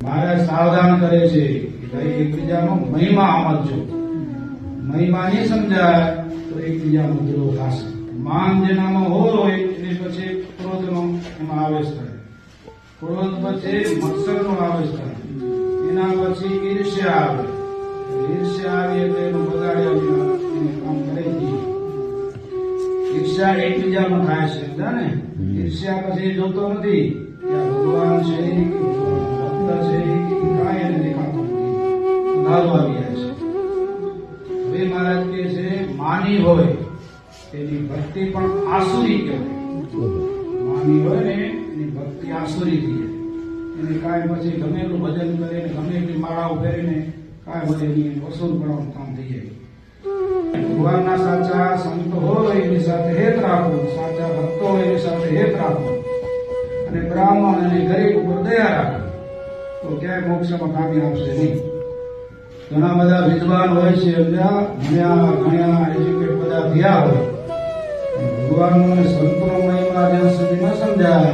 મહારાજ સાવધાન કરે છે કે ભાઈ એકબીજાનો મહિમા સમજો. મહિમા નહીં સમજાય તો એકબીજાનો દ્રોહ થશે. માન જેનામાં હોય એટલે પછી ક્રોધનો એમાં આવેશ થાય. ક્રોધ પછી મત્સરનો આવેશ થાય. એના પછી ઈર્ષ્યા આવે. ઈર્ષ્યા આવી એટલે એનું બગાડ્યા એને કામ કરે નહીં. ઈર્ષ્યા એકબીજામાં થાય છે, સમજા ને? ઈર્ષ્યા પછી જોતો નથી કે આ ભગવાન છે કે ભક્ત છે કે કાંઈ એને દેખાતું નથી. દારૂ આવી જાય છે. હવે મહારાજ કહે છે માની હોય તેની ભક્તિ પણ આસુરી કહેવાય. માની હોય ને એની ભક્તિ આસુરી થઈ જાય. એને કાંઈ પછી ગમે એટલું ભજન કરીને ગમે એટલી માળાઓ ફેરીને કાંઈ બધે એની વસૂલ કરવાનું કામ થઈ જાય. ભગવાનના સાચા સંત હોય એની સાથે હેત રાખવું, સાચા ભક્તો હોય એની સાથે હેત રાખવું અને બ્રાહ્મણ અને ગરીબ ઉપર દયા રાખવી તો ક્યાંય મોક્ષમાં કામી આવશે નહીં. ઘણા બધા વિદ્વાન હોય છે, ભણ્યા ગણ્યા એજ્યુકેટ બધા થયા હોય, ભગવાનનો અને સંતનો મહિમા જ્યાં સુધી ન સમજાય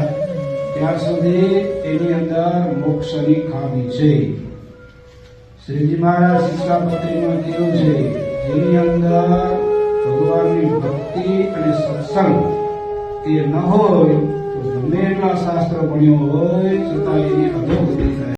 ત્યાર સુધી એની અંદર મોક્ષની ખામી છે. શ્રીજી મહારાજ શિક્ષાપત્રીમાં કીધું છે જેની અંદર ભગવાનની ભક્તિ અને સત્સંગ એ ન હોય તો ગમે એટલા શાસ્ત્ર ભણ્યો હોય છતાં એની અધોગતિ થાય.